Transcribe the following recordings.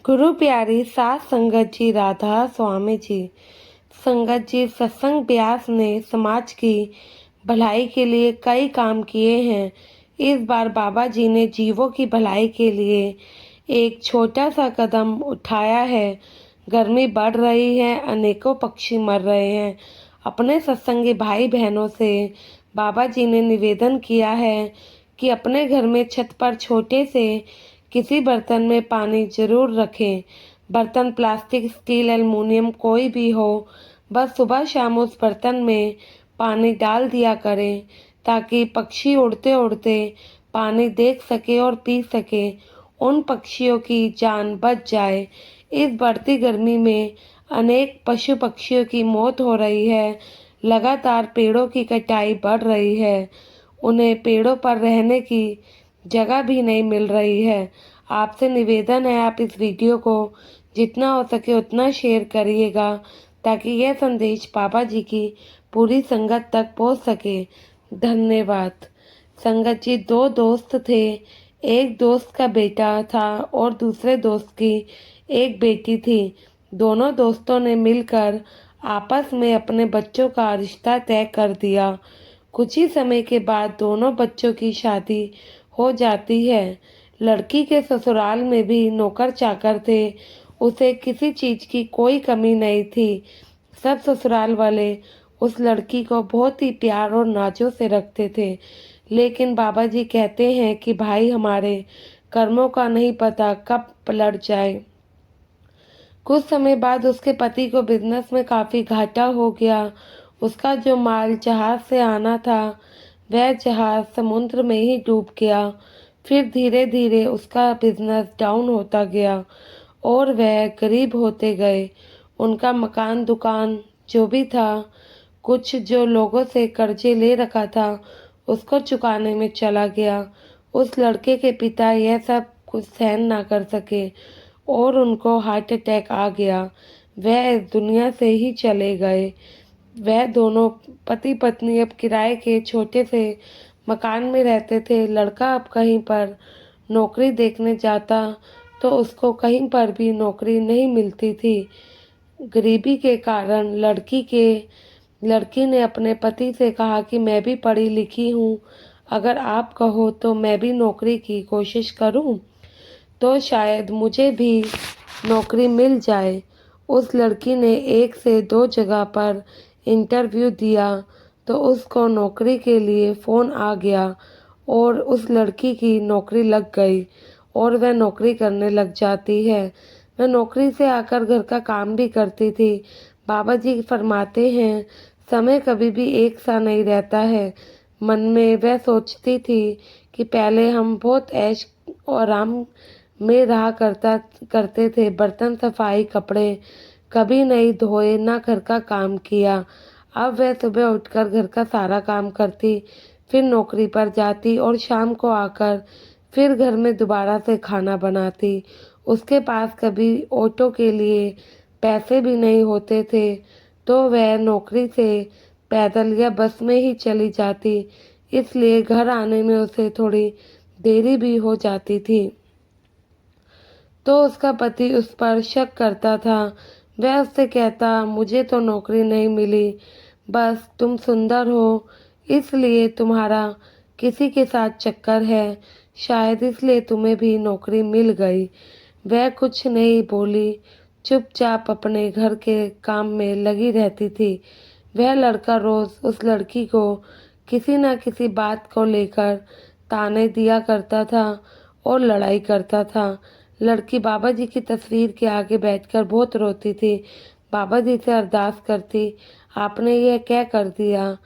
गुरु प्यारी सात संगत जी राधा स्वामी जी। संगत जी, सत्संग व्यास ने समाज की भलाई के लिए कई काम किए हैं। इस बार बाबा जी ने जीवों की भलाई के लिए एक छोटा सा कदम उठाया है। गर्मी बढ़ रही है, अनेकों पक्षी मर रहे हैं। अपने सत्संगी भाई बहनों से बाबा जी ने निवेदन किया है कि अपने घर में छत पर छोटे से किसी बर्तन में पानी जरूर रखें। बर्तन प्लास्टिक, स्टील, एल्युमिनियम कोई भी हो, बस सुबह शाम उस बर्तन में पानी डाल दिया करें ताकि पक्षी उड़ते उड़ते पानी देख सके और पी सके, उन पक्षियों की जान बच जाए। इस बढ़ती गर्मी में अनेक पशु पक्षियों की मौत हो रही है। लगातार पेड़ों की कटाई बढ़ रही है, उन्हें पेड़ों पर रहने की जगह भी नहीं मिल रही है। आपसे निवेदन है, आप इस वीडियो को जितना हो सके उतना शेयर करिएगा ताकि यह संदेश बाबा जी की पूरी संगत तक पहुंच सके। धन्यवाद। संगत जी, दो दोस्त थे। एक दोस्त का बेटा था और दूसरे दोस्त की एक बेटी थी। दोनों दोस्तों ने मिलकर आपस में अपने बच्चों का रिश्ता तय कर दिया। कुछ ही समय के बाद दोनों बच्चों की शादी हो जाती है। लड़की के ससुराल में भी नौकर चाकर थे, उसे किसी चीज की कोई कमी नहीं थी। सब ससुराल वाले उस लड़की को बहुत ही प्यार और नाजों से रखते थे। लेकिन बाबा जी कहते हैं कि भाई, हमारे कर्मों का नहीं पता कब पलट जाए। कुछ समय बाद उसके पति को बिजनेस में काफी घाटा हो गया। उसका जो माल जहाज से आना था, वह जहाज समुद्र में ही डूब गया। फिर धीरे धीरे उसका बिजनेस डाउन होता गया और वह गरीब होते गए। उनका मकान, दुकान जो भी था, कुछ जो लोगों से कर्जे ले रखा था, उसको चुकाने में चला गया। उस लड़के के पिता यह सब कुछ सहन ना कर सके और उनको हार्ट अटैक आ गया। वह इस दुनिया से ही चले गए। वह दोनों पति पत्नी अब किराए के छोटे से मकान में रहते थे। लड़का अब कहीं पर नौकरी देखने जाता तो उसको कहीं पर भी नौकरी नहीं मिलती थी। गरीबी के कारण लड़की ने अपने पति से कहा कि मैं भी पढ़ी लिखी हूँ, अगर आप कहो तो मैं भी नौकरी की कोशिश करूँ तो शायद मुझे भी नौकरी मिल जाए। उस लड़की ने एक से दो जगह पर इंटरव्यू दिया तो उसको नौकरी के लिए फ़ोन आ गया और उस लड़की की नौकरी लग गई और वह नौकरी करने लग जाती है। वह नौकरी से आकर घर का काम भी करती थी। बाबा जी फरमाते हैं, समय कभी भी एक सा नहीं रहता है। मन में वह सोचती थी कि पहले हम बहुत ऐश और आराम में रहा करते थे। बर्तन, सफाई, कपड़े कभी नहीं धोए, ना घर का काम किया। अब वह सुबह उठकर घर का सारा काम करती, फिर नौकरी पर जाती और शाम को आकर फिर घर में दोबारा से खाना बनाती। उसके पास कभी ऑटो के लिए पैसे भी नहीं होते थे तो वह नौकरी से पैदल या बस में ही चली जाती, इसलिए घर आने में उसे थोड़ी देरी भी हो जाती थी। तो उसका पति उस पर शक करता था। वह उससे कहता, मुझे तो नौकरी नहीं मिली, बस तुम सुंदर हो इसलिए तुम्हारा किसी के साथ चक्कर है, शायद इसलिए तुम्हें भी नौकरी मिल गई। वह कुछ नहीं बोली, चुपचाप अपने घर के काम में लगी रहती थी। वह लड़का रोज उस लड़की को किसी न किसी बात को लेकर ताने दिया करता था और लड़ाई करता था। लड़की बाबा जी की तस्वीर के आगे बैठकर बहुत रोती थी। बाबा जी से अरदास करती, आपने यह क्या कर दिया।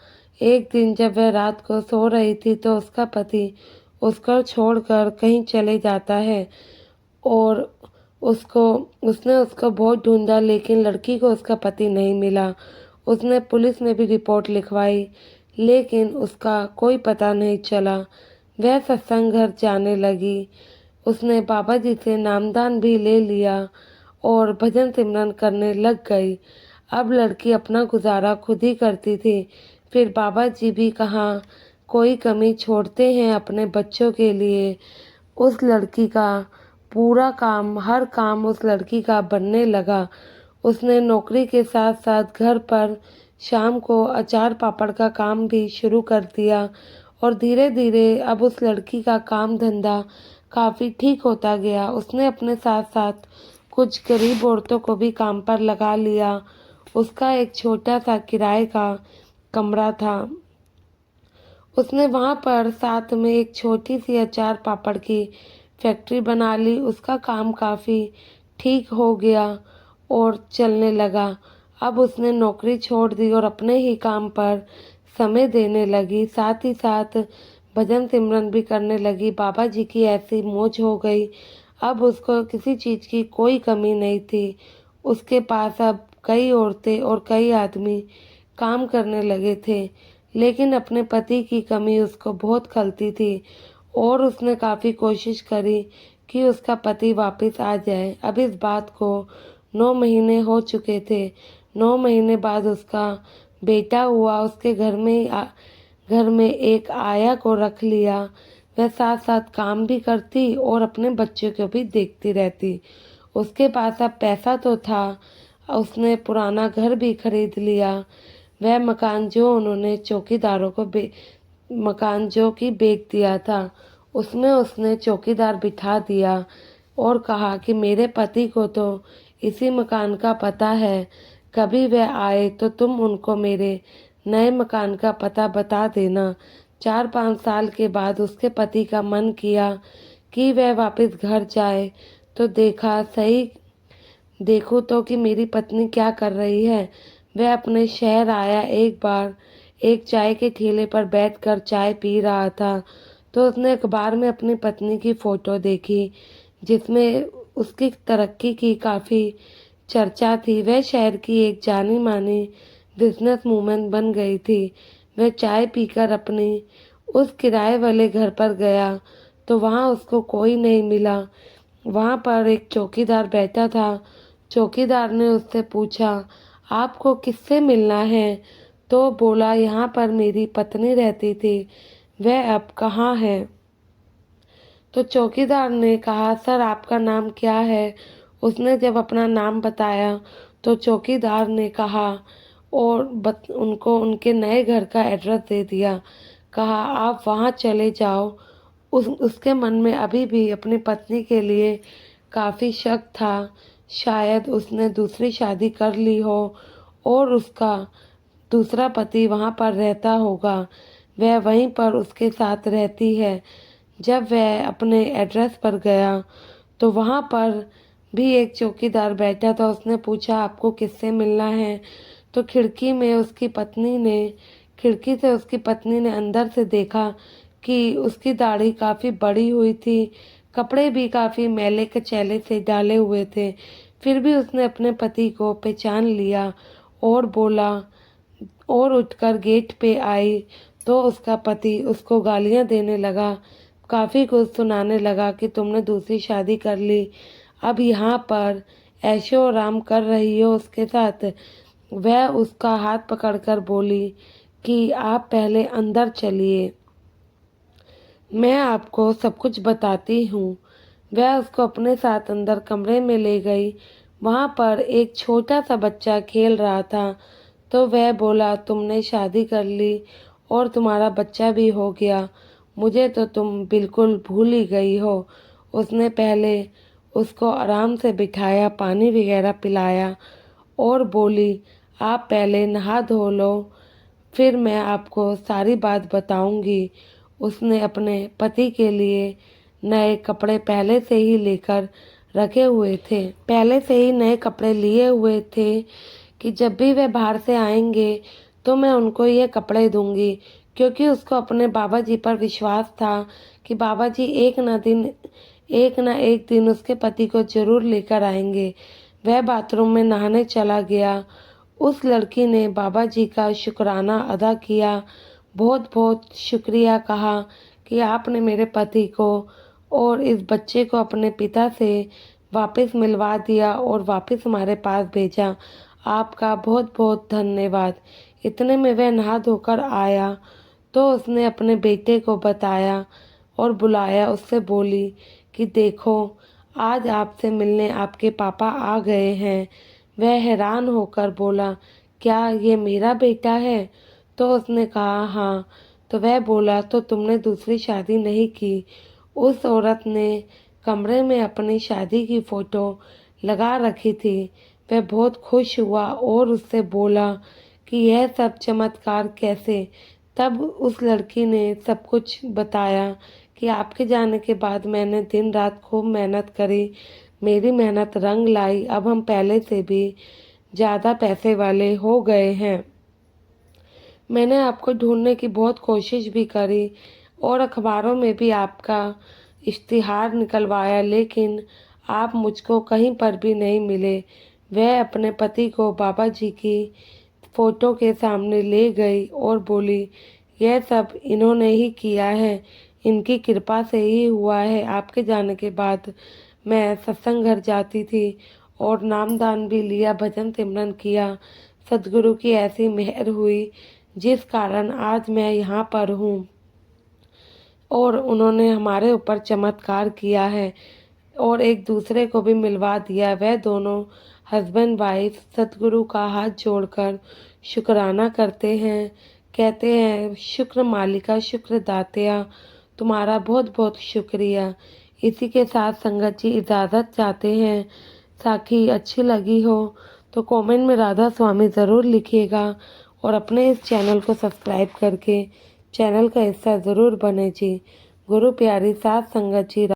एक दिन जब वह रात को सो रही थी तो उसका पति उसको छोड़कर कहीं चले जाता है और उसने उसको बहुत ढूंढा, लेकिन लड़की को उसका पति नहीं मिला। उसने पुलिस में भी रिपोर्ट लिखवाई, लेकिन उसका कोई पता नहीं चला। वह सत्संग घर जाने लगी। उसने बाबा जी से नामदान भी ले लिया और भजन सिमरन करने लग गई। अब लड़की अपना गुजारा खुद ही करती थी। फिर बाबा जी भी कहाँ कोई कमी छोड़ते हैं अपने बच्चों के लिए। उस लड़की का पूरा काम, हर काम उस लड़की का बनने लगा। उसने नौकरी के साथ साथ घर पर शाम को अचार पापड़ का काम भी शुरू कर दिया और धीरे धीरे अब उस लड़की का काम धंधा काफ़ी ठीक होता गया। उसने अपने साथ साथ कुछ गरीब औरतों को भी काम पर लगा लिया। उसका एक छोटा सा किराए का कमरा था। उसने वहाँ पर साथ में एक छोटी सी अचार पापड़ की फैक्ट्री बना ली। उसका काम काफ़ी ठीक हो गया और चलने लगा। अब उसने नौकरी छोड़ दी और अपने ही काम पर समय देने लगी। साथ ही साथ भजन सिमरन भी करने लगी। बाबा जी की ऐसी मौज हो गई। अब उसको किसी चीज़ की कोई कमी नहीं थी। उसके पास अब कई औरतें और कई आदमी काम करने लगे थे, लेकिन अपने पति की कमी उसको बहुत खलती थी और उसने काफ़ी कोशिश करी कि उसका पति वापस आ जाए। अब इस बात को 9 महीने हो चुके थे। 9 महीने बाद उसका बेटा हुआ। उसके घर में एक आया को रख लिया। वह साथ साथ काम भी करती और अपने बच्चों को भी देखती रहती। उसके पास अब पैसा तो था। उसने पुराना घर भी खरीद लिया। वह मकान जो उन्होंने चौकीदारों को मकान जो कि बेच दिया था, उसमें उसने चौकीदार बिठा दिया और कहा कि मेरे पति को तो इसी मकान का पता है, कभी वह आए तो तुम उनको मेरे नए मकान का पता बता देना। 4-5 साल के बाद उसके पति का मन किया कि वह वापस घर जाए, तो देखो तो कि मेरी पत्नी क्या कर रही है। वह अपने शहर आया। एक बार एक चाय के ठेले पर बैठकर चाय पी रहा था, तो उसने अखबार में अपनी पत्नी की फ़ोटो देखी, जिसमें उसकी तरक्की की काफ़ी चर्चा थी। वह शहर की एक जानी मानी बिजनेस वूमन बन गई थी। वह चाय पीकर अपनी उस किराए वाले घर पर गया, तो वहाँ उसको कोई नहीं मिला। वहाँ पर एक चौकीदार बैठा था। चौकीदार ने उससे पूछा, आपको किससे मिलना है? तो बोला, यहाँ पर मेरी पत्नी रहती थी, वह अब कहाँ है? तो चौकीदार ने कहा, सर आपका नाम क्या है? उसने जब अपना नाम बताया तो चौकीदार ने कहा और उनको उनके नए घर का एड्रेस दे दिया। कहा, आप वहाँ चले जाओ। उसके मन में अभी भी अपनी पत्नी के लिए काफ़ी शक था। शायद उसने दूसरी शादी कर ली हो और उसका दूसरा पति वहाँ पर रहता होगा। वह वहीं पर उसके साथ रहती है। जब वह अपने एड्रेस पर गया तो वहाँ पर भी एक चौकीदार बैठा था। उसने पूछा, आपको किससे मिलना है? तो खिड़की से उसकी पत्नी ने अंदर से देखा कि उसकी दाढ़ी काफ़ी बड़ी हुई थी, कपड़े भी काफ़ी मैले कचैले से डाले हुए थे। फिर भी उसने अपने पति को पहचान लिया और बोला और उठकर गेट पे आई, तो उसका पति उसको गालियां देने लगा, काफ़ी कुछ सुनाने लगा कि तुमने दूसरी शादी कर ली, अब यहाँ पर ऐशो आराम कर रही हो उसके साथ। वह उसका हाथ पकड़कर बोली कि आप पहले अंदर चलिए, मैं आपको सब कुछ बताती हूँ। वह उसको अपने साथ अंदर कमरे में ले गई। वहाँ पर एक छोटा सा बच्चा खेल रहा था, तो वह बोला, तुमने शादी कर ली और तुम्हारा बच्चा भी हो गया, मुझे तो तुम बिल्कुल भूल ही गई हो। उसने पहले उसको आराम से बिठाया, पानी वगैरह पिलाया और बोली, आप पहले नहा धो लो, फिर मैं आपको सारी बात बताऊंगी। उसने अपने पति के लिए नए कपड़े पहले से ही लेकर रखे हुए थे। पहले से ही नए कपड़े लिए हुए थे कि जब भी वे बाहर से आएंगे तो मैं उनको ये कपड़े दूंगी, क्योंकि उसको अपने बाबा जी पर विश्वास था कि बाबा जी एक ना एक दिन उसके पति को जरूर लेकर आएंगे। वह बाथरूम में नहाने चला गया। उस लड़की ने बाबा जी का शुक्राना अदा किया, बहुत बहुत शुक्रिया कहा कि आपने मेरे पति को और इस बच्चे को अपने पिता से वापस मिलवा दिया और वापस हमारे पास भेजा। आपका बहुत बहुत धन्यवाद। इतने में वह नहा धोकर आया, तो उसने अपने बेटे को बताया और बुलाया। उससे बोली कि देखो, आज आपसे मिलने आपके पापा आ गए हैं। वह हैरान होकर बोला, क्या ये मेरा बेटा है? तो उसने कहा, हाँ। तो वह बोला, तो तुमने दूसरी शादी नहीं की? उस औरत ने कमरे में अपनी शादी की फ़ोटो लगा रखी थी। वह बहुत खुश हुआ और उससे बोला कि यह सब चमत्कार कैसे? तब उस लड़की ने सब कुछ बताया कि आपके जाने के बाद मैंने दिन रात खूब मेहनत करी। मेरी मेहनत रंग लाई। अब हम पहले से भी ज़्यादा पैसे वाले हो गए हैं। मैंने आपको ढूंढने की बहुत कोशिश भी करी और अखबारों में भी आपका इश्तिहार निकलवाया, लेकिन आप मुझको कहीं पर भी नहीं मिले। वह अपने पति को बाबा जी की फ़ोटो के सामने ले गई और बोली, यह सब इन्होंने ही किया है, इनकी कृपा से ही हुआ है। आपके जाने के बाद मैं सत्संग घर जाती थी और नामदान भी लिया, भजन सिमरन किया। सद्गुरु की ऐसी मेहर हुई जिस कारण आज मैं यहाँ पर हूँ और उन्होंने हमारे ऊपर चमत्कार किया है और एक दूसरे को भी मिलवा दिया। वह दोनों हस्बैंड वाइफ सतगुरु का हाथ जोड़कर शुक्राना करते हैं, कहते हैं, शुक्र मालिका, शुक्र दातिया, तुम्हारा बहुत बहुत शुक्रिया। इसी के साथ संगत जी इजाज़त चाहते हैं। साखी अच्छी लगी हो तो कमेंट में राधा स्वामी ज़रूर लिखिएगा और अपने इस चैनल को सब्सक्राइब करके चैनल का हिस्सा ज़रूर बने जी। गुरु प्यारी साथ संगत जी।